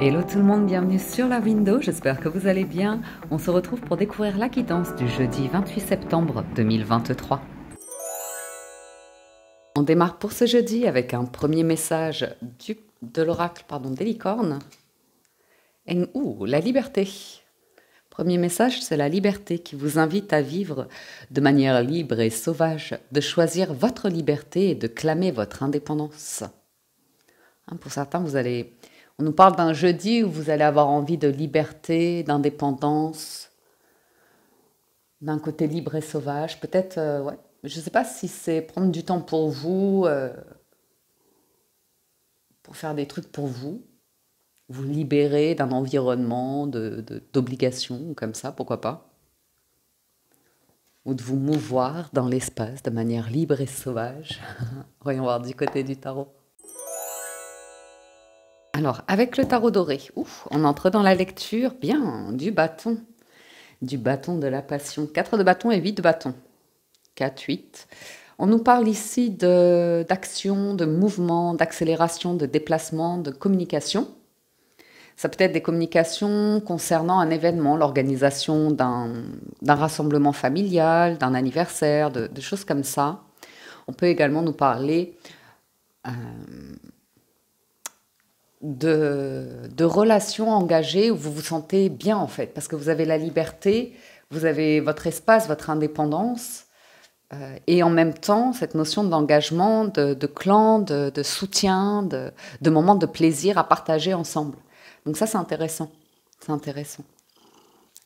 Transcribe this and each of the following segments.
Hello tout le monde, bienvenue sur la window, j'espère que vous allez bien. On se retrouve pour découvrir la guidance du jeudi 28 septembre 2023. On démarre pour ce jeudi avec un premier message de l'oracle des licornes. La liberté. Premier message, c'est la liberté qui vous invite à vivre de manière libre et sauvage, de choisir votre liberté et de clamer votre indépendance. Pour certains, on nous parle d'un jeudi où vous allez avoir envie de liberté, d'indépendance, d'un côté libre et sauvage. Peut-être, je ne sais pas si c'est prendre du temps pour vous, pour faire des trucs pour vous, vous libérer d'un environnement, d'obligations, comme ça, pourquoi pas. Ou de vous mouvoir dans l'espace de manière libre et sauvage. Voyons voir du côté du tarot. Alors, avec le tarot doré, on entre dans la lecture, bien, du bâton de la passion. 4 de bâton et 8 de bâton. 4, 8. On nous parle ici d'action, de mouvement, d'accélération, de déplacement, de communication. Ça peut être des communications concernant un événement, l'organisation d'un rassemblement familial, d'un anniversaire, de choses comme ça. On peut également nous parler de relations engagées où vous vous sentez bien en fait, parce que vous avez la liberté, vous avez votre espace, votre indépendance, et en même temps cette notion d'engagement, de clan, de soutien, de moments de plaisir à partager ensemble. Donc ça c'est intéressant, c'est intéressant.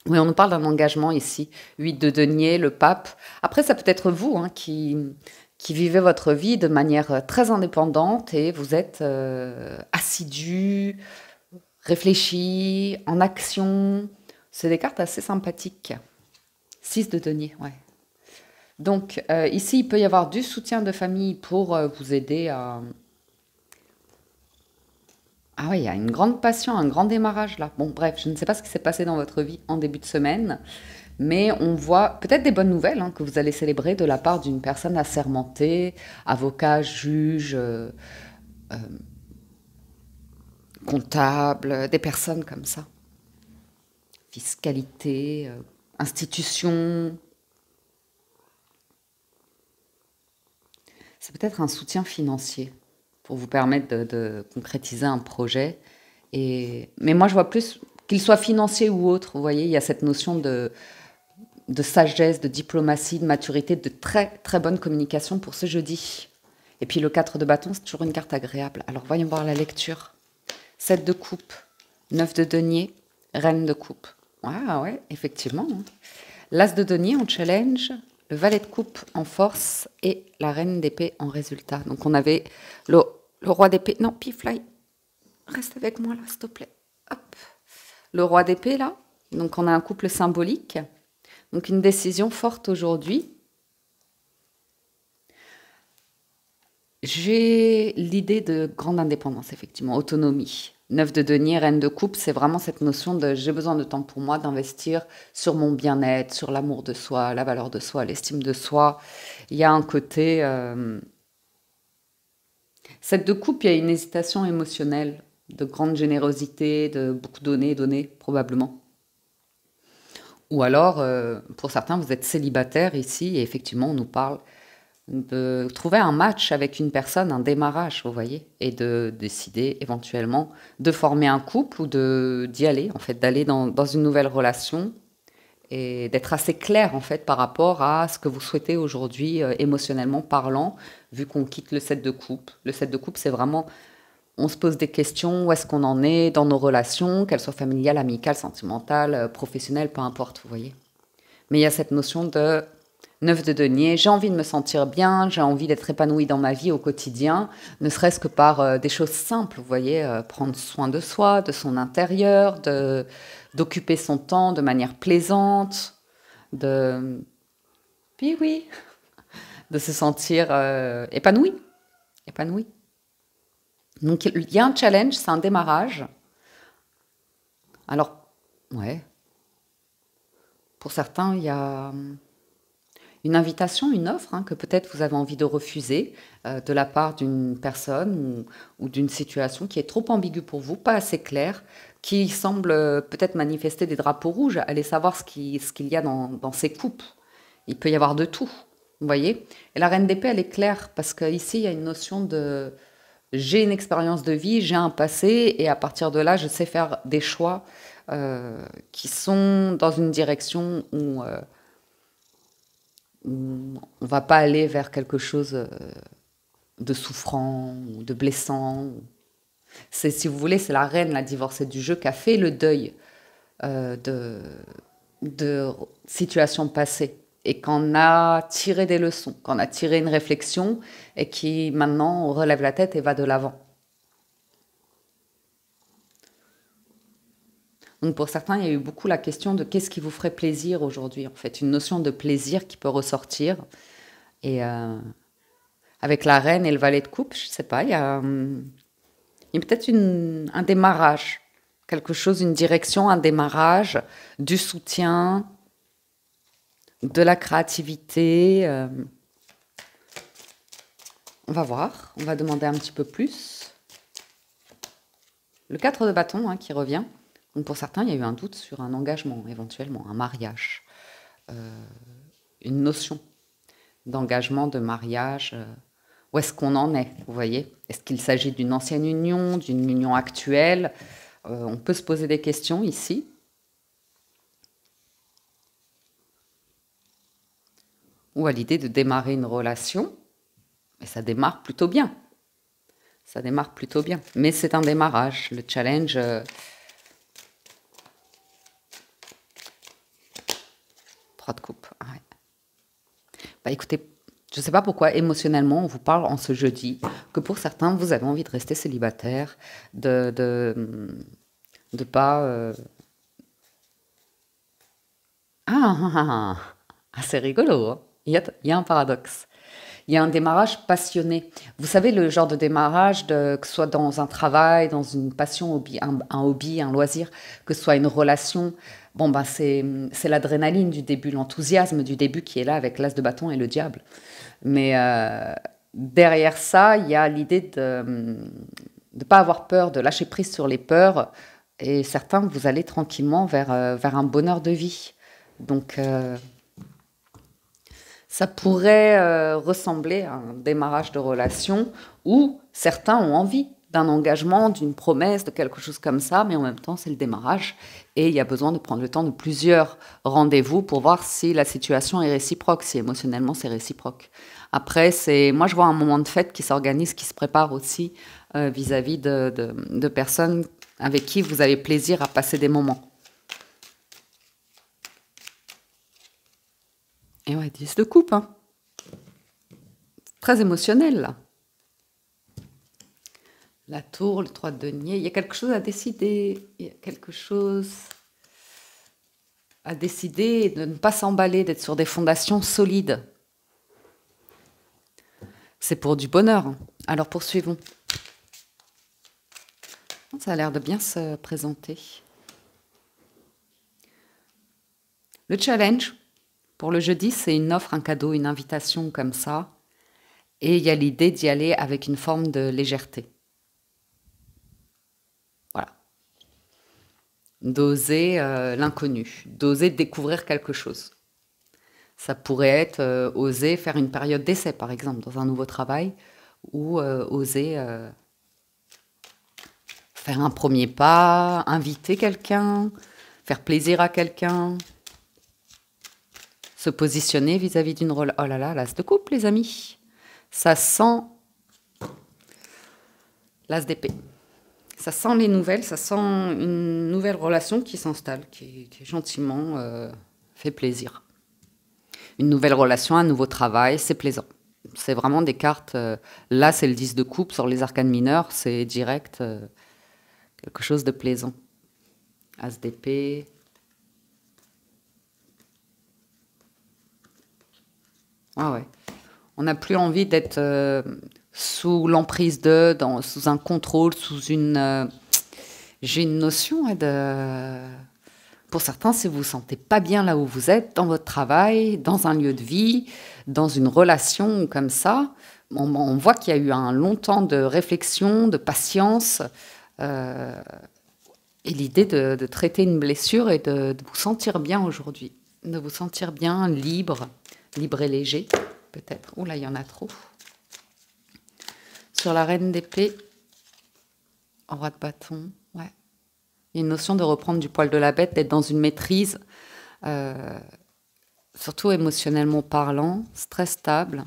Oui, on nous parle d'un engagement ici, 8 de denier, le pape. Après ça peut être vous qui vivez votre vie de manière très indépendante et vous êtes assidu, réfléchi, en action. C'est des cartes assez sympathiques. 6 de denier, ouais. Donc ici, il peut y avoir du soutien de famille pour vous aider à... Ah oui, il y a une grande passion, un grand démarrage là. Bon, bref, je ne sais pas ce qui s'est passé dans votre vie en début de semaine, mais on voit peut-être des bonnes nouvelles que vous allez célébrer de la part d'une personne assermentée, avocat, juge, comptable, des personnes comme ça. Fiscalité, institution. C'est peut-être un soutien financier pour vous permettre de concrétiser un projet. Mais moi, je vois plus qu'il soit financier ou autre. Vous voyez, il y a cette notion de sagesse, de diplomatie, de maturité, de très très bonne communication pour ce jeudi. Et puis le 4 de bâton, c'est toujours une carte agréable. Alors voyons voir la lecture. 7 de coupe, 9 de denier, reine de coupe. Ah ouais, effectivement. L'as de denier en challenge, le valet de coupe en force et la reine d'épée en résultat. Donc on avait le roi d'épée. Non, Pifly, reste avec moi là, s'il te plaît. Hop. Le roi d'épée là. Donc on a un couple symbolique. Donc une décision forte aujourd'hui. J'ai l'idée de grande indépendance, effectivement, autonomie. 9 de denier, reine de coupe, c'est vraiment cette notion de j'ai besoin de temps pour moi, d'investir sur mon bien-être, sur l'amour de soi, la valeur de soi, l'estime de soi. Il y a un côté... 7 de coupe, il y a une hésitation émotionnelle, de grande générosité, de beaucoup donner, probablement. Ou alors, pour certains, vous êtes célibataire ici, et effectivement, on nous parle de trouver un match avec une personne, un démarrage, vous voyez, et de décider éventuellement de former un couple ou d'y aller, en fait, d'aller dans une nouvelle relation et d'être assez clair, en fait, par rapport à ce que vous souhaitez aujourd'hui, émotionnellement parlant, vu qu'on quitte le 7 de coupe. Le 7 de coupe, c'est vraiment... On se pose des questions, où est-ce qu'on en est dans nos relations, qu'elles soient familiales, amicales, sentimentales, professionnelles, peu importe, vous voyez. Mais il y a cette notion de 9 de denier, j'ai envie de me sentir bien, j'ai envie d'être épanouie dans ma vie au quotidien, ne serait-ce que par des choses simples, vous voyez, prendre soin de soi, de son intérieur, d'occuper son temps de manière plaisante, puis oui, de se sentir épanoui. Donc il y a un challenge, c'est un démarrage. Alors, ouais, pour certains, il y a une invitation, une offre que peut-être vous avez envie de refuser de la part d'une personne ou d'une situation qui est trop ambiguë pour vous, pas assez claire, qui semble peut-être manifester des drapeaux rouges. Allez savoir ce qu'il y a dans ces coupes. Il peut y avoir de tout, vous voyez. Et la reine d'épée, elle est claire parce qu'ici, il y a une notion de j'ai une expérience de vie, j'ai un passé, et à partir de là, je sais faire des choix qui sont dans une direction où on ne va pas aller vers quelque chose de souffrant ou de blessant. C'est, si vous voulez, c'est la reine, la divorcée du jeu, qui a fait le deuil de situations passées et qu'on a tiré des leçons, qu'on a tiré une réflexion et qui maintenant relève la tête et va de l'avant. Donc pour certains, il y a eu beaucoup la question de qu'est-ce qui vous ferait plaisir aujourd'hui, en fait, une notion de plaisir qui peut ressortir. Et avec la reine et le valet de coupe, je ne sais pas, il y a peut-être un démarrage, quelque chose, une direction, un démarrage, du soutien, de la créativité. On va voir, on va demander un petit peu plus. Le 4 de bâton qui revient. Donc pour certains, il y a eu un doute sur un engagement, éventuellement, un mariage, une notion d'engagement, de mariage. Où est-ce qu'on en est, vous voyez? Est-ce qu'il s'agit d'une ancienne union, d'une union actuelle? On peut se poser des questions ici. Ou à l'idée de démarrer une relation. Et ça démarre plutôt bien. Ça démarre plutôt bien. Mais c'est un démarrage. Le challenge... de coupe. Ouais. Bah écoutez, je ne sais pas pourquoi émotionnellement on vous parle en ce jeudi que pour certains vous avez envie de rester célibataire, de pas. C'est rigolo. Hein, il y a un paradoxe. Il y a un démarrage passionné. Vous savez, le genre de démarrage, que ce soit dans un travail, dans une passion, un hobby, un loisir, que ce soit une relation. Bon, ben c'est l'adrénaline du début, l'enthousiasme du début qui est là avec l'as de bâton et le diable. Mais derrière ça, il y a l'idée de ne pas avoir peur, de lâcher prise sur les peurs. Et certains, vous allez tranquillement vers un bonheur de vie. Donc... ça pourrait ressembler à un démarrage de relation où certains ont envie d'un engagement, d'une promesse, de quelque chose comme ça, mais en même temps, c'est le démarrage. Et il y a besoin de prendre le temps de plusieurs rendez-vous pour voir si la situation est réciproque, si émotionnellement c'est réciproque. Après, moi, je vois un moment de fête qui s'organise, qui se prépare aussi vis-à-vis de personnes avec qui vous avez plaisir à passer des moments. Et ouais, 10 de coupe, hein. Très émotionnel, là. La tour, le 3 de denier. Il y a quelque chose à décider. Il y a quelque chose à décider, de ne pas s'emballer, d'être sur des fondations solides. C'est pour du bonheur. Alors poursuivons. Ça a l'air de bien se présenter. Le challenge. Pour le jeudi, c'est une offre, un cadeau, une invitation comme ça. Et il y a l'idée d'y aller avec une forme de légèreté. Voilà. D'oser l'inconnu, d'oser découvrir quelque chose. Ça pourrait être oser faire une période d'essai, par exemple, dans un nouveau travail, ou oser faire un premier pas, inviter quelqu'un, faire plaisir à quelqu'un. Se positionner vis-à-vis d'une relation. Oh là là, l'as de coupe, les amis. Ça sent l'as d'épée. Ça sent les nouvelles, ça sent une nouvelle relation qui s'installe, qui gentiment fait plaisir. Une nouvelle relation, un nouveau travail, c'est plaisant. C'est vraiment des cartes... là, c'est le 10 de coupe. Sur les arcanes mineures, c'est direct quelque chose de plaisant. As d'épée... Ah ouais. On n'a plus envie d'être sous l'emprise sous un contrôle, sous une... j'ai une notion de Pour certains, si vous ne vous sentez pas bien là où vous êtes, dans votre travail, dans un lieu de vie, dans une relation comme ça, on voit qu'il y a eu un long temps de réflexion, de patience, euh, et l'idée de traiter une blessure et de vous sentir bien aujourd'hui, de vous sentir bien, libre, libre et léger, peut-être. Ouh là, il y en a trop. Sur la reine d'épée, roi de bâton, ouais. Il y a une notion de reprendre du poil de la bête, d'être dans une maîtrise, euh, surtout émotionnellement parlant, très stable.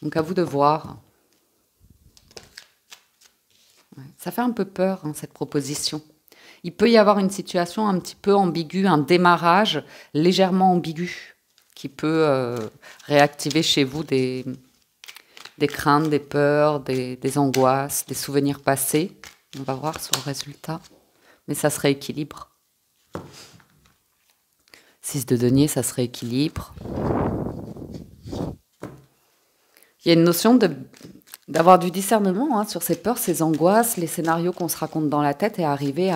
Donc à vous de voir. Ouais. Ça fait un peu peur, hein, cette proposition. Il peut y avoir une situation un petit peu ambiguë, un démarrage légèrement ambigu, qui peut réactiver chez vous des craintes, des peurs, des angoisses, des souvenirs passés. On va voir sur le résultat. Mais ça se rééquilibre. 6 de denier, ça se rééquilibre. Il y a une notion d'avoir du discernement, hein, sur ces peurs, ces angoisses, les scénarios qu'on se raconte dans la tête et arriver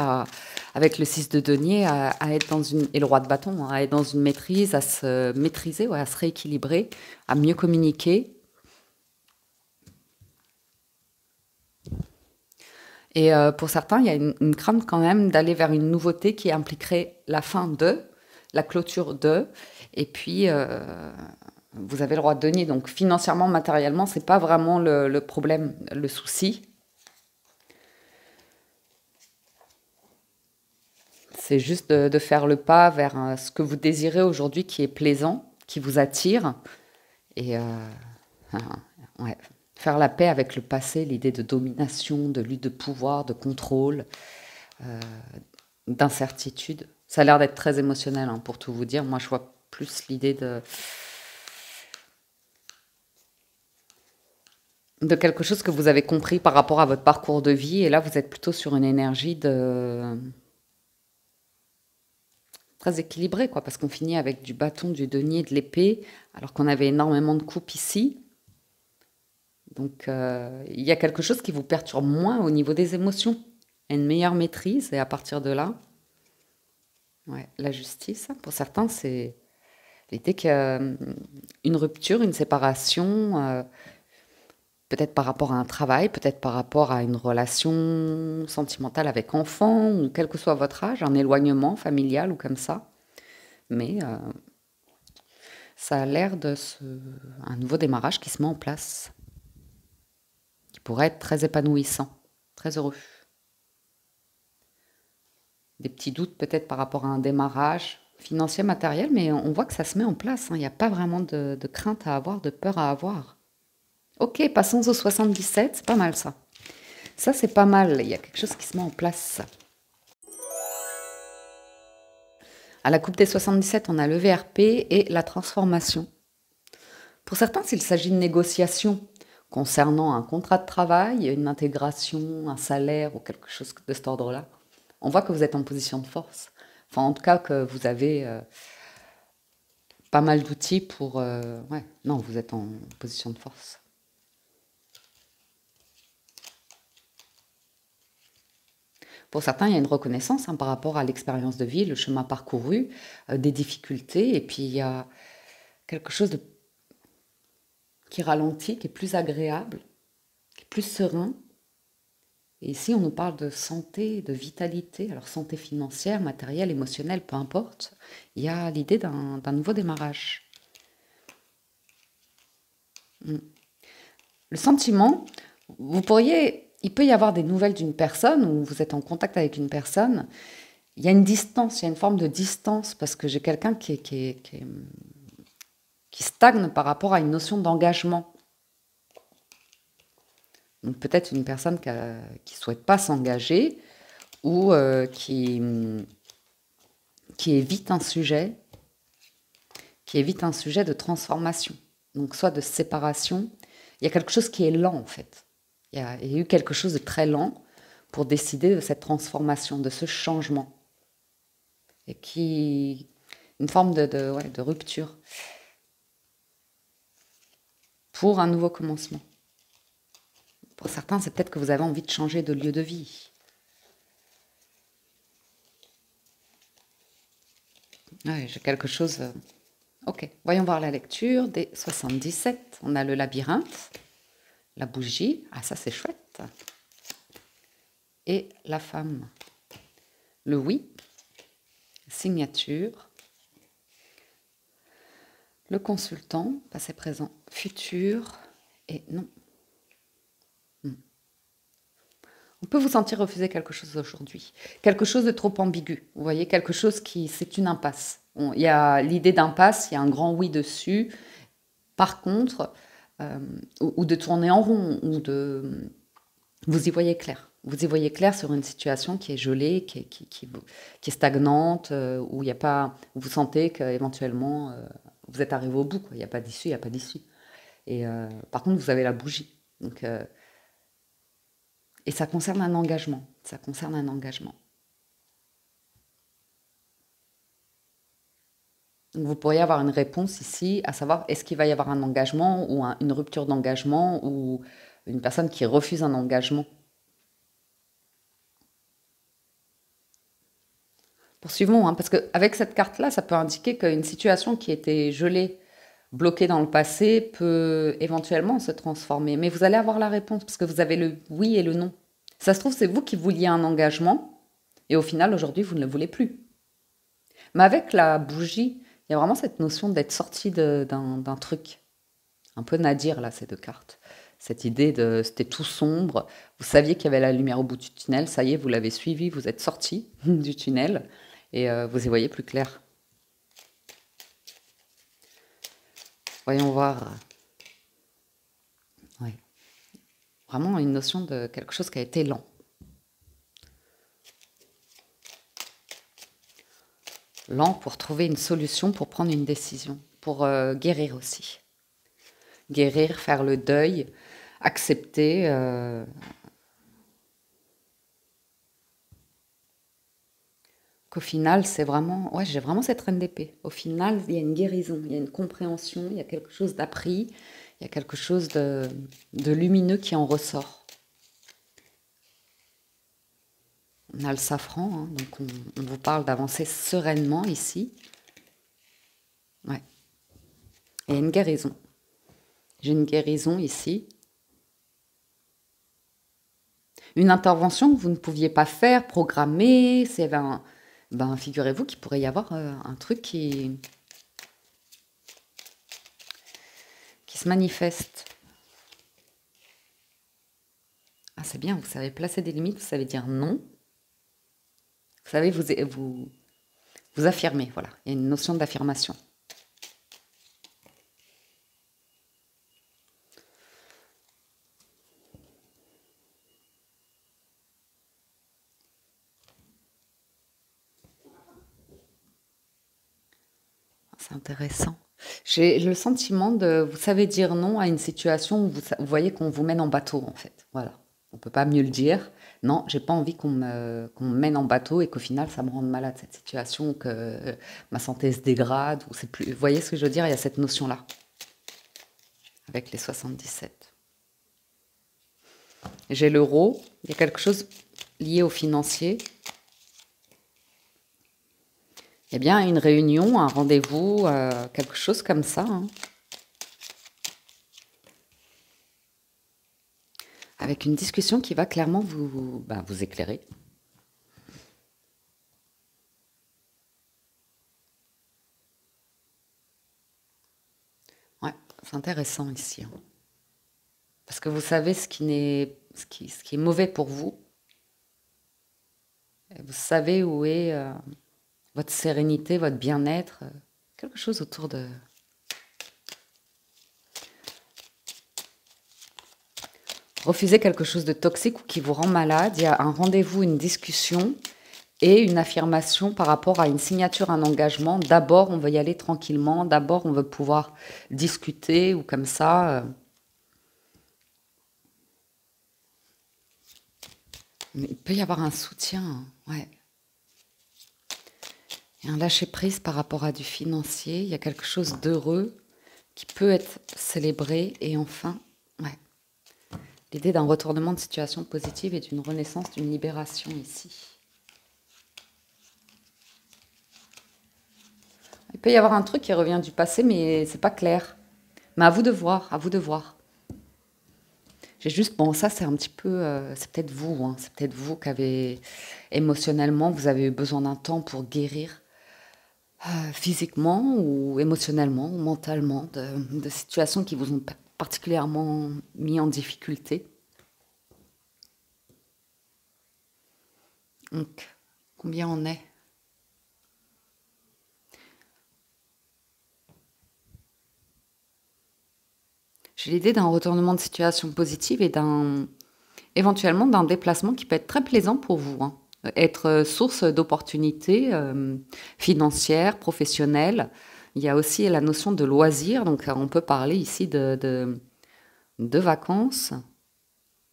avec le 6 de denier à être dans une, et le roi de bâton, hein, à être dans une maîtrise, à se maîtriser, ouais, à se rééquilibrer, à mieux communiquer. Et pour certains, il y a une crainte quand même d'aller vers une nouveauté qui impliquerait la fin de, la clôture de, et puis vous avez le roi de denier, donc financièrement, matériellement, c'est pas vraiment le problème, le souci. C'est juste de faire le pas vers ce que vous désirez aujourd'hui qui est plaisant, qui vous attire, et ouais, faire la paix avec le passé, l'idée de domination, de lutte de pouvoir, de contrôle, d'incertitude. Ça a l'air d'être très émotionnel, hein, pour tout vous dire. Moi, je vois plus l'idée de quelque chose que vous avez compris par rapport à votre parcours de vie. Et là, vous êtes plutôt sur une énergie très équilibrée, quoi, parce qu'on finit avec du bâton, du denier, de l'épée, alors qu'on avait énormément de coupes ici. Donc, il y a quelque chose qui vous perturbe moins au niveau des émotions. Une meilleure maîtrise, et à partir de là, ouais, la justice, pour certains, c'est l'idée qu'il y a une rupture, une séparation, peut-être par rapport à un travail, peut-être par rapport à une relation sentimentale avec enfant, ou quel que soit votre âge, un éloignement familial ou comme ça. Mais ça a l'air un nouveau démarrage qui se met en place, qui pourrait être très épanouissant, très heureux. Des petits doutes peut-être par rapport à un démarrage financier, matériel, mais on voit que ça se met en place, hein. Il n'y a pas vraiment de crainte à avoir, de peur à avoir. Ok, passons au 77, c'est pas mal ça. Ça, c'est pas mal, il y a quelque chose qui se met en place. À la coupe des 77, on a le VRP et la transformation. Pour certains, s'il s'agit de négociations concernant un contrat de travail, une intégration, un salaire ou quelque chose de cet ordre-là, on voit que vous êtes en position de force. Enfin, en tout cas, que vous avez pas mal d'outils pour... ouais, non, vous êtes en position de force. Pour certains, il y a une reconnaissance, hein, par rapport à l'expérience de vie, le chemin parcouru, des difficultés, et puis il y a quelque chose qui ralentit, qui est plus agréable, qui est plus serein. Et ici, on nous parle de santé, de vitalité, alors santé financière, matérielle, émotionnelle, peu importe. Il y a l'idée d'un nouveau démarrage. Le sentiment, il peut y avoir des nouvelles d'une personne, ou vous êtes en contact avec une personne, il y a une distance, il y a une forme de distance, parce que j'ai quelqu'un qui stagne par rapport à une notion d'engagement. Donc peut-être une personne qui ne souhaite pas s'engager, ou qui évite un sujet, de transformation. Donc soit de séparation. Il y a quelque chose qui est lent, en fait. Il y a eu quelque chose de très lent pour décider de cette transformation, de ce changement. Et une forme de rupture pour un nouveau commencement. Pour certains, c'est peut-être que vous avez envie de changer de lieu de vie. Ouais, j'ai quelque chose... Ok, voyons voir la lecture des 77. On a le labyrinthe, la bougie. Ah, ça, c'est chouette. Et la femme. Le oui, signature. Le consultant, passé, présent, futur. Et non. On peut vous sentir refuser quelque chose aujourd'hui. Quelque chose de trop ambigu. Vous voyez, quelque chose qui, c'est une impasse. Il y a l'idée d'impasse, il y a un grand oui dessus. Par contre, ou de tourner en rond, ou de... Vous y voyez clair. Vous y voyez clair sur une situation qui est gelée, qui est stagnante, où il y a pas, où vous sentez qu'éventuellement, vous êtes arrivé au bout, quoi. Il n'y a pas d'issue, il n'y a pas d'issue. Et par contre, vous avez la bougie. Donc, et ça concerne un engagement. Ça concerne un engagement. Donc vous pourriez avoir une réponse ici, à savoir est-ce qu'il va y avoir un engagement ou une rupture d'engagement ou une personne qui refuse un engagement. Poursuivons, hein, parce qu'avec cette carte-là, ça peut indiquer qu'une situation qui était gelée, bloquée dans le passé, peut éventuellement se transformer. Mais vous allez avoir la réponse, parce que vous avez le oui et le non. Ça se trouve, c'est vous qui vouliez un engagement, et au final, aujourd'hui, vous ne le voulez plus. Mais avec la bougie, il y a vraiment cette notion d'être sorti d'un truc. Un peu nadir, là, ces deux cartes. Cette idée de... C'était tout sombre. Vous saviez qu'il y avait la lumière au bout du tunnel. Ça y est, vous l'avez suivi. Vous êtes sorti du tunnel. Et vous y voyez plus clair. Voyons voir. Ouais. Vraiment une notion de quelque chose qui a été lent. Lent pour trouver une solution, pour prendre une décision, pour guérir aussi. Guérir, faire le deuil, accepter. Qu'au final, c'est vraiment... Ouais, j'ai vraiment cette reine d'épée. Au final, il y a une guérison, il y a une compréhension, il y a quelque chose d'appris, il y a quelque chose de lumineux qui en ressort. On a le safran, hein, donc on vous parle d'avancer sereinement ici. Ouais. Et il y a une guérison. J'ai une guérison ici. Une intervention que vous ne pouviez pas faire, programmer, c'est ben, figurez-vous qu'il pourrait y avoir un truc qui se manifeste. Ah, c'est bien, vous savez placer des limites, vous savez dire non. Vous savez vous affirmer, voilà. Il y a une notion d'affirmation. C'est intéressant. J'ai le sentiment de, vous savez dire non à une situation où vous voyez qu'on vous mène en bateau, en fait. Voilà. On ne peut pas mieux le dire. Non, j'ai pas envie qu'on me mène en bateau et qu'au final, ça me rende malade, cette situation, que ma santé se dégrade. Ou c'est plus... Vous voyez ce que je veux dire? Il y a cette notion-là, avec les 77. J'ai l'euro. Il y a quelque chose lié au financier. Il y a bien une réunion, un rendez-vous, quelque chose comme ça. Hein. Avec une discussion qui va clairement vous éclairer. Ouais, c'est intéressant ici. Hein. Parce que vous savez ce qui est mauvais pour vous. Et vous savez où est votre sérénité, votre bien-être. Quelque chose autour de... Refusez quelque chose de toxique ou qui vous rend malade. Il y a un rendez-vous, une discussion et une affirmation par rapport à une signature, un engagement. D'abord, on veut y aller tranquillement. D'abord, on veut pouvoir discuter ou comme ça. Mais il peut y avoir un soutien. Hein. Ouais. Il y a un lâcher-prise par rapport à du financier. Il y a quelque chose d'heureux qui peut être célébré. Et enfin, ouais. L'idée d'un retournement de situation positive et d'une renaissance, d'une libération ici. Il peut y avoir un truc qui revient du passé, mais c'est pas clair. Mais à vous de voir, à vous de voir. J'ai juste, bon, ça c'est un petit peu, c'est peut-être vous, hein, c'est peut-être vous qui avez, émotionnellement, vous avez eu besoin d'un temps pour guérir physiquement ou émotionnellement ou mentalement de situations qui vous ont particulièrement mis en difficulté. Donc, combien on est? J'ai l'idée d'un retournement de situation positive et éventuellement d'un déplacement qui peut être très plaisant pour vous, hein. Être source d'opportunités financières, professionnelles. Il y a aussi la notion de loisir, donc on peut parler ici de vacances,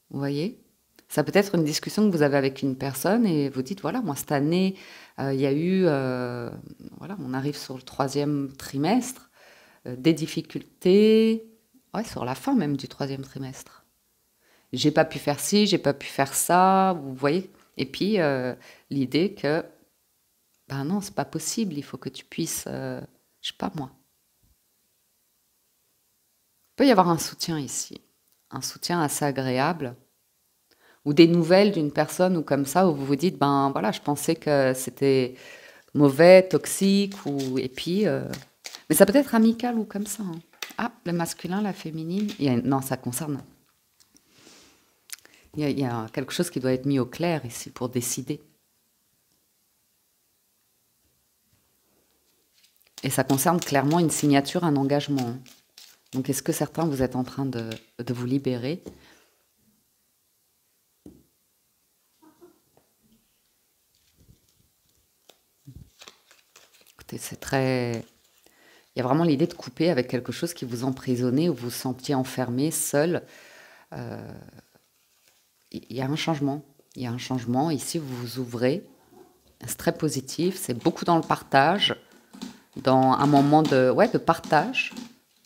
vous voyez. Ça peut être une discussion que vous avez avec une personne et vous dites, voilà, moi cette année, il y a eu, voilà, on arrive sur le 3e trimestre, des difficultés, ouais, sur la fin même du 3e trimestre. J'ai pas pu faire ci, j'ai pas pu faire ça, vous voyez. Et puis l'idée que, ben non, c'est pas possible, il faut que tu puisses, je sais pas moi. Il peut y avoir un soutien ici, un soutien assez agréable, ou des nouvelles d'une personne ou comme ça, où vous vous dites, ben voilà, je pensais que c'était mauvais, toxique, ou et puis, mais ça peut être amical ou comme ça, hein. Ah, le masculin, la féminine, non, ça concerne. Il y a quelque chose qui doit être mis au clair ici pour décider. Et ça concerne clairement une signature, un engagement. Donc est-ce que certains, vous êtes en train de vous libérer? Écoutez, c'est très... Il y a vraiment l'idée de couper avec quelque chose qui vous emprisonnait, où vous vous sentiez enfermé, seul. Il y a un changement. Il y a un changement. Ici, vous vous ouvrez. C'est très positif. C'est beaucoup dans le partage, dans un moment de, ouais, de partage.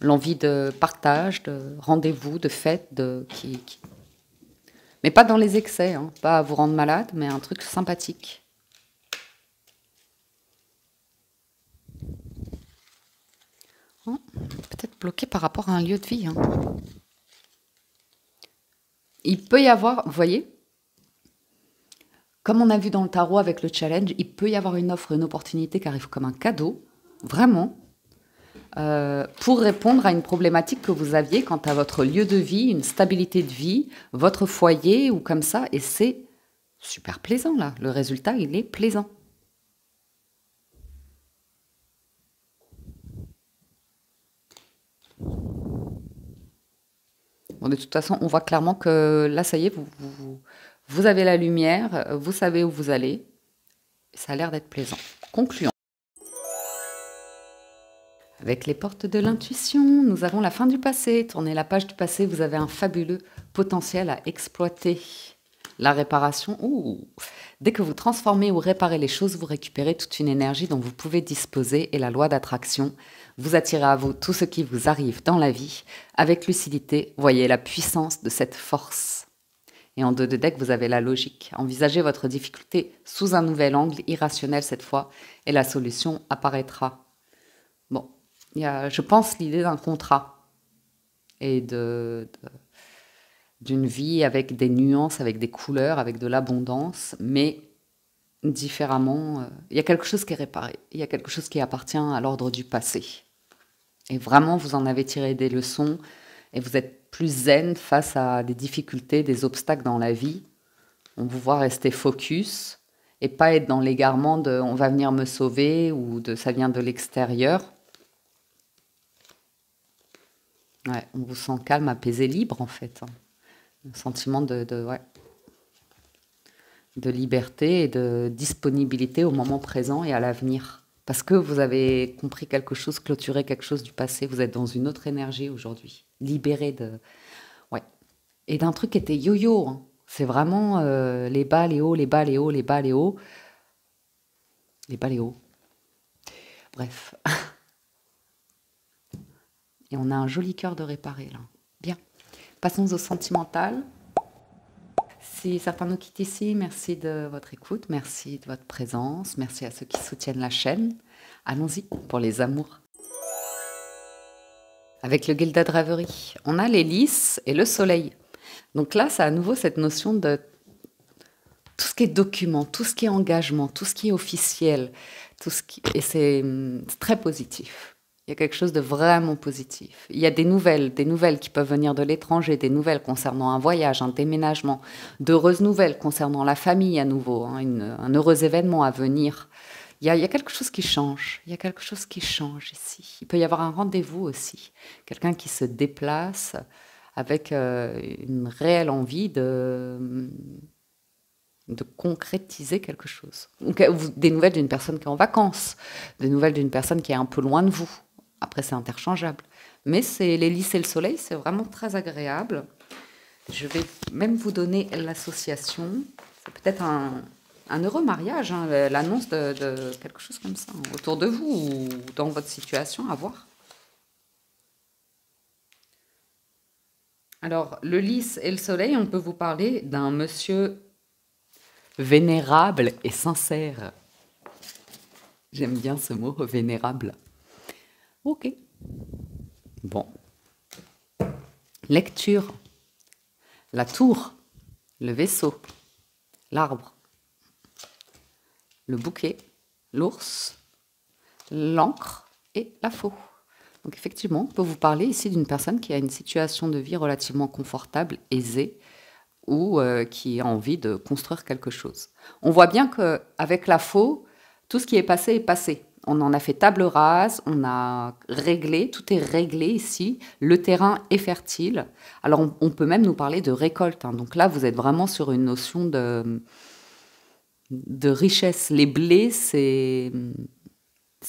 L'envie de partage, de rendez-vous, de fête, mais pas dans les excès, hein, pas à vous rendre malade, mais un truc sympathique. Oh, peut-être bloqué par rapport à un lieu de vie, hein. Il peut y avoir, vous voyez, comme on a vu dans le tarot avec le challenge, il peut y avoir une offre, une opportunité qui arrive comme un cadeau, vraiment, pour répondre à une problématique que vous aviez quant à votre lieu de vie, une stabilité de vie, votre foyer ou comme ça, et c'est super plaisant là. Le résultat, il est plaisant. Bon, de toute façon, on voit clairement que là, ça y est, vous avez la lumière, vous savez où vous allez. Ça a l'air d'être plaisant. Concluons. Avec les portes de l'intuition, nous avons la fin du passé. Tournez la page du passé, vous avez un fabuleux potentiel à exploiter. La réparation, ouh. Dès que vous transformez ou réparez les choses, vous récupérez toute une énergie dont vous pouvez disposer et la loi d'attraction. Vous attirez à vous tout ce qui vous arrive dans la vie. Avec lucidité, voyez la puissance de cette force. Et en 2 de deck, vous avez la logique. Envisagez votre difficulté sous un nouvel angle, irrationnel cette fois, et la solution apparaîtra. Bon, il y a, je pense, l'idée d'un contrat et d'une vie avec des nuances, avec des couleurs, avec de l'abondance, mais différemment. Il y a quelque chose qui est réparé, il y a quelque chose qui appartient à l'ordre du passé. Et vraiment, vous en avez tiré des leçons et vous êtes plus zen face à des difficultés, des obstacles dans la vie. On vous voit rester focus et pas être dans l'égarement de on va venir me sauver ou de ça vient de l'extérieur. Ouais, on vous sent calme, apaisé, libre en fait, hein. Un sentiment ouais, de liberté et de disponibilité au moment présent et à l'avenir. Parce que vous avez compris quelque chose, clôturé quelque chose du passé, vous êtes dans une autre énergie aujourd'hui, libéré de... Ouais. Et d'un truc qui était yo-yo, hein. C'est vraiment les bas, les hauts, les bas, les hauts, les bas, les hauts. Les bas, les hauts. Bref. Et on a un joli cœur de réparer, là. Bien. Passons au sentimental. Si certains nous quittent ici, merci de votre écoute, merci de votre présence, merci à ceux qui soutiennent la chaîne. Allons-y pour les amours. Avec le Gilded Reverie, on a l'hélice et le soleil. Donc là, c'est à nouveau cette notion de tout ce qui est document, tout ce qui est engagement, tout ce qui est officiel, et c'est très positif. Il y a quelque chose de vraiment positif. Il y a des nouvelles qui peuvent venir de l'étranger, des nouvelles concernant un voyage, un déménagement, d'heureuses nouvelles concernant la famille à nouveau, hein, un heureux événement à venir. Il y a quelque chose qui change. Il y a quelque chose qui change ici. Il peut y avoir un rendez-vous aussi. Quelqu'un qui se déplace avec une réelle envie de concrétiser quelque chose. Ou des nouvelles d'une personne qui est en vacances, des nouvelles d'une personne qui est un peu loin de vous. Après, c'est interchangeable. Mais c'est l'hélice et le soleil, c'est vraiment très agréable. Je vais même vous donner l'association. C'est peut-être un heureux mariage, hein, l'annonce de quelque chose comme ça, hein, autour de vous ou dans votre situation, à voir. Alors, le lys et le soleil, on peut vous parler d'un monsieur vénérable et sincère. J'aime bien ce mot, vénérable. Ok. Bon. Lecture. La tour, le vaisseau, l'arbre, le bouquet, l'ours, l'encre et la faux. Donc effectivement, on peut vous parler ici d'une personne qui a une situation de vie relativement confortable, aisée, ou qui a envie de construire quelque chose. On voit bien qu'avec la faux, tout ce qui est passé. On en a fait table rase, on a réglé, tout est réglé ici, le terrain est fertile. Alors on peut même nous parler de récolte, hein. Donc là, vous êtes vraiment sur une notion de richesse. Les blés, c'est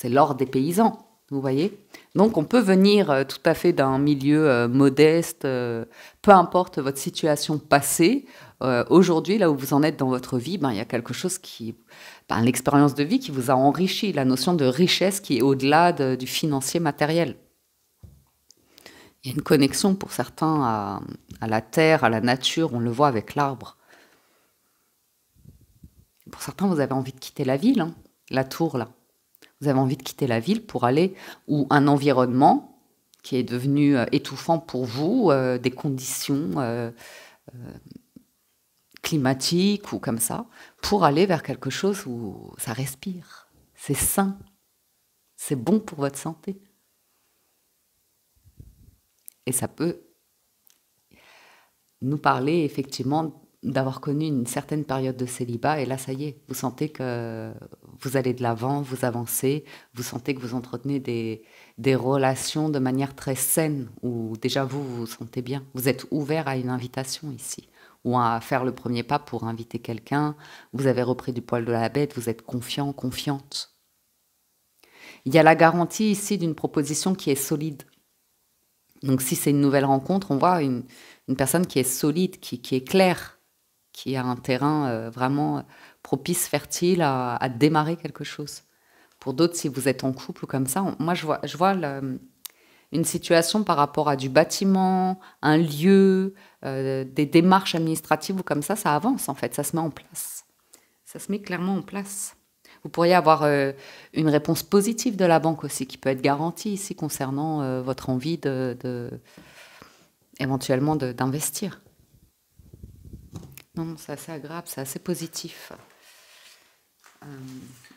l'or des paysans, vous voyez. Donc on peut venir tout à fait d'un milieu modeste, peu importe votre situation passée. Aujourd'hui, là où vous en êtes dans votre vie, il y a quelque chose l'expérience de vie qui vous a enrichi, la notion de richesse qui est au-delà du financier matériel. Il y a une connexion pour certains à la terre, à la nature, on le voit avec l'arbre. Pour certains, vous avez envie de quitter la ville, hein, la tour là. Vous avez envie de quitter la ville pour aller où un environnement qui est devenu étouffant pour vous, des conditions climatiques ou comme ça, pour aller vers quelque chose où ça respire, c'est sain, c'est bon pour votre santé. Et ça peut nous parler effectivement d'avoir connu une certaine période de célibat, et là, ça y est, vous sentez que vous allez de l'avant, vous avancez, vous sentez que vous entretenez des relations de manière très saine, où déjà vous vous sentez bien, vous êtes ouvert à une invitation ici, ou à faire le premier pas pour inviter quelqu'un, vous avez repris du poil de la bête, vous êtes confiant, confiante. Il y a la garantie ici d'une proposition qui est solide. Donc si c'est une nouvelle rencontre, on voit une personne qui est solide, qui est claire, qui a un terrain vraiment propice, fertile à démarrer quelque chose. Pour d'autres, si vous êtes en couple ou comme ça, moi je vois une situation par rapport à du bâtiment, un lieu, des démarches administratives ou comme ça avance en fait, ça se met en place. Ça se met clairement en place. Vous pourriez avoir une réponse positive de la banque aussi, qui peut être garantie ici concernant votre envie éventuellement d'investir. Non, c'est assez agréable, c'est assez positif.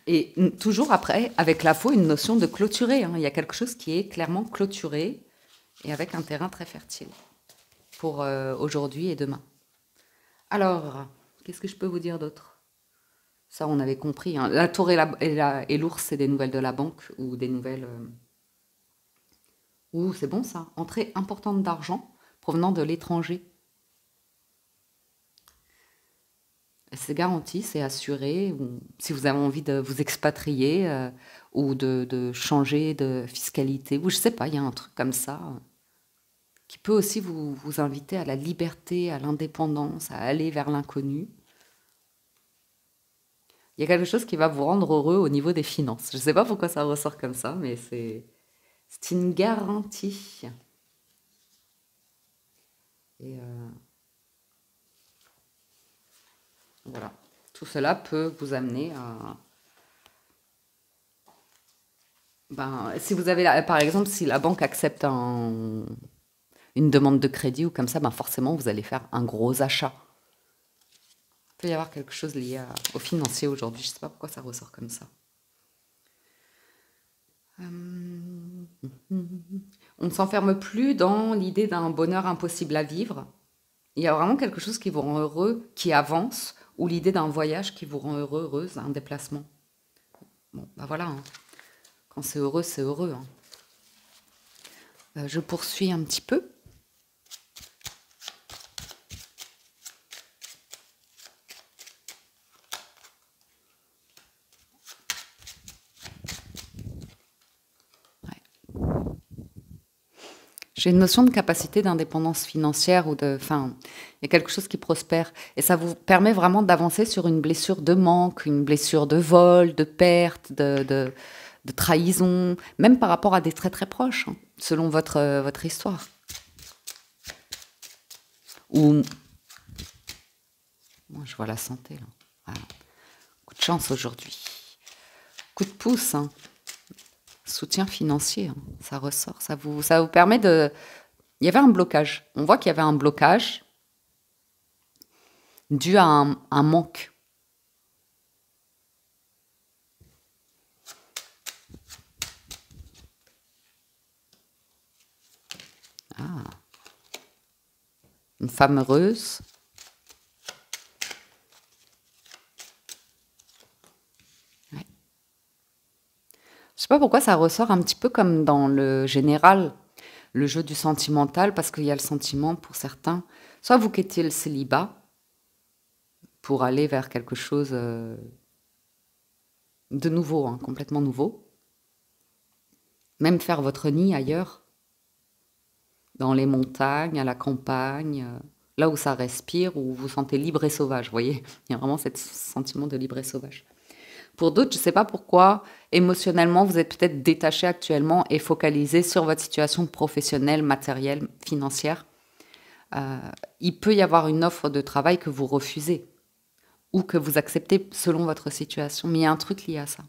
Et toujours après, avec la faux, une notion de clôturer, hein. Il y a quelque chose qui est clairement clôturé et avec un terrain très fertile pour aujourd'hui et demain. Alors, qu'est-ce que je peux vous dire d'autre? Ça, on avait compris, hein. La tour et l'ours, c'est des nouvelles de la banque ou des nouvelles... Ouh, c'est bon ça. Entrée importante d'argent provenant de l'étranger. C'est garanti, c'est assuré. Ou, si vous avez envie de vous expatrier ou de changer de fiscalité, ou je sais pas, il y a un truc comme ça qui peut aussi vous inviter à la liberté, à l'indépendance, à aller vers l'inconnu. Il y a quelque chose qui va vous rendre heureux au niveau des finances. Je ne sais pas pourquoi ça ressort comme ça, mais c'est une garantie. Et Voilà. Tout cela peut vous amener à... Ben, si vous avez, par exemple, si la banque accepte une demande de crédit ou comme ça, ben forcément, vous allez faire un gros achat. Il peut y avoir quelque chose lié au financier aujourd'hui. Je ne sais pas pourquoi ça ressort comme ça. On ne s'enferme plus dans l'idée d'un bonheur impossible à vivre. Il y a vraiment quelque chose qui vous rend heureux, qui avance, ou l'idée d'un voyage qui vous rend heureux, heureuse, un déplacement. Bon, ben voilà, hein. Quand c'est heureux, c'est heureux, hein. Je poursuis un petit peu. J'ai une notion de capacité d'indépendance financière ou de, enfin, il y a quelque chose qui prospère et ça vous permet vraiment d'avancer sur une blessure de manque, une blessure de vol, de perte, de trahison, même par rapport à des très très proches, hein, selon votre histoire. Ou, moi je vois la santé là. Voilà. Coup de chance aujourd'hui. Coup de pouce, hein. Soutien financier, hein. Ça ressort, ça vous permet de. Il y avait un blocage. On voit qu'il y avait un blocage dû à un manque. Ah, une femme heureuse. Ouais. Je sais pas pourquoi ça ressort un petit peu comme dans le général, le jeu du sentimental, parce qu'il y a le sentiment pour certains. Soit vous quittez le célibat pour aller vers quelque chose de nouveau, hein, complètement nouveau. Même faire votre nid ailleurs, dans les montagnes, à la campagne, là où ça respire, où vous vous sentez libre et sauvage, vous voyez. Il y a vraiment ce sentiment de libre et sauvage. Pour d'autres, je ne sais pas pourquoi, émotionnellement, vous êtes peut-être détaché actuellement et focalisé sur votre situation professionnelle, matérielle, financière. Euh, il peut y avoir une offre de travail que vous refusez ou que vous acceptez selon votre situation, mais il y a un truc lié à ça.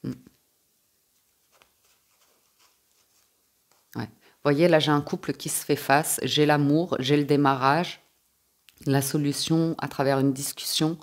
Mm. Ouais. Vous voyez, là, j'ai un couple qui se fait face, j'ai l'amour, j'ai le démarrage, la solution à travers une discussion.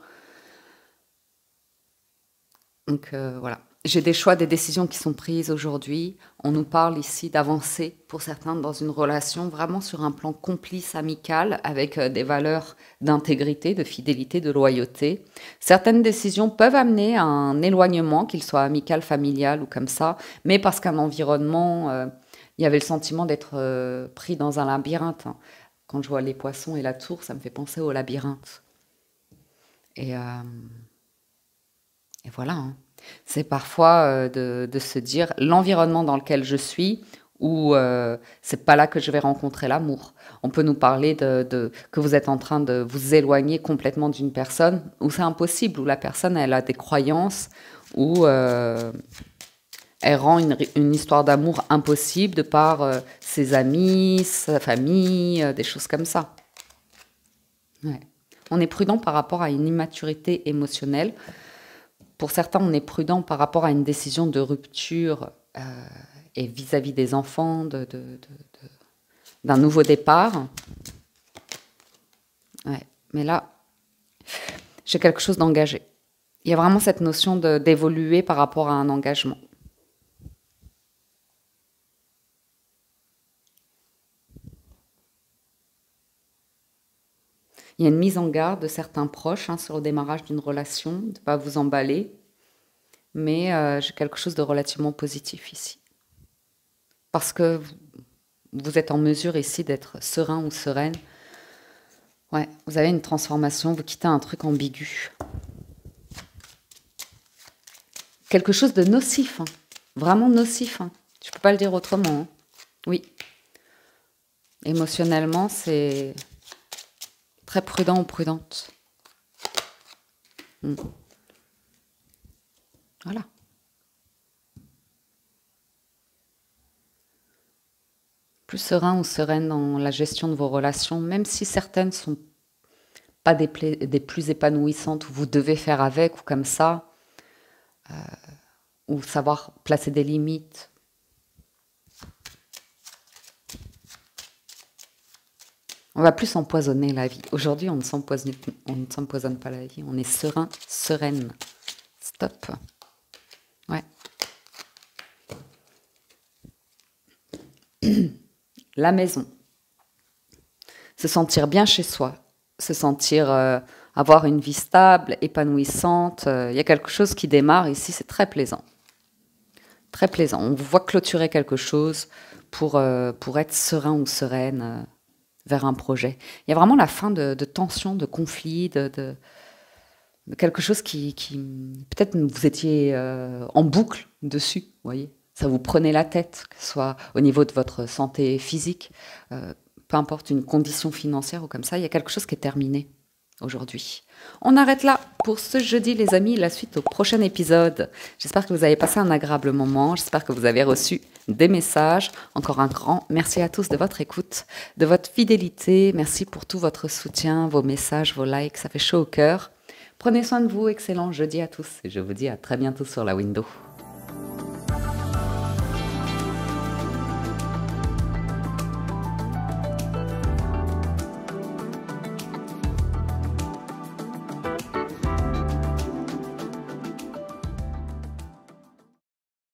Donc voilà. J'ai des choix, des décisions qui sont prises aujourd'hui. On nous parle ici d'avancer pour certains dans une relation vraiment sur un plan complice, amical, avec des valeurs d'intégrité, de fidélité, de loyauté. Certaines décisions peuvent amener à un éloignement, qu'il soit amical, familial ou comme ça, mais parce qu'un environnement, il y avait le sentiment d'être pris dans un labyrinthe, hein. Quand je vois les poissons et la tour, ça me fait penser au labyrinthe. Et, euh, et voilà, hein. C'est parfois de se dire l'environnement dans lequel je suis ou c'est pas là que je vais rencontrer l'amour. On peut nous parler que vous êtes en train de vous éloigner complètement d'une personne où c'est impossible, où la personne elle a des croyances, où elle rend une histoire d'amour impossible de par ses amis, sa famille, des choses comme ça. Ouais. On est prudent par rapport à une immaturité émotionnelle. Pour certains, on est prudent par rapport à une décision de rupture et vis-à-vis des enfants, d'un nouveau départ. Ouais. Mais là, j'ai quelque chose d'engagé. Il y a vraiment cette notion d'évoluer par rapport à un engagement. Il y a une mise en garde de certains proches, hein, sur le démarrage d'une relation, de ne pas vous emballer. Mais j'ai quelque chose de relativement positif ici. Parce que vous êtes en mesure ici d'être serein ou sereine. Ouais, vous avez une transformation, vous quittez un truc ambigu. Quelque chose de nocif, hein. Vraiment nocif, hein. Je ne peux pas le dire autrement, hein. Oui. Émotionnellement, c'est très prudent ou prudente. Mm. Voilà. plus serein ou sereine dans la gestion de vos relations, même si certaines sont pas des plus épanouissantes, où vous devez faire avec ou comme ça, ou savoir placer des limites. On va plus empoisonner la vie. Aujourd'hui, on ne s'empoisonne pas la vie. On est serein, sereine. Stop. Ouais. La maison. Se sentir bien chez soi. Se sentir avoir une vie stable, épanouissante. Il y a quelque chose qui démarre ici, c'est très plaisant. Très plaisant. On vous voit clôturer quelque chose pour être serein ou sereine vers un projet. Il y a vraiment la fin de tensions, de conflits, de quelque chose qui peut-être vous étiez en boucle dessus, vous voyez. Ça vous prenait la tête, que ce soit au niveau de votre santé physique, peu importe une condition financière ou comme ça, il y a quelque chose qui est terminé aujourd'hui. On arrête là pour ce jeudi, les amis. La suite au prochain épisode. J'espère que vous avez passé un agréable moment. J'espère que vous avez reçu des messages. Encore un grand merci à tous de votre écoute, de votre fidélité. Merci pour tout votre soutien, vos messages, vos likes. Ça fait chaud au cœur. Prenez soin de vous. Excellent jeudi à tous. Et je vous dis à très bientôt sur la window.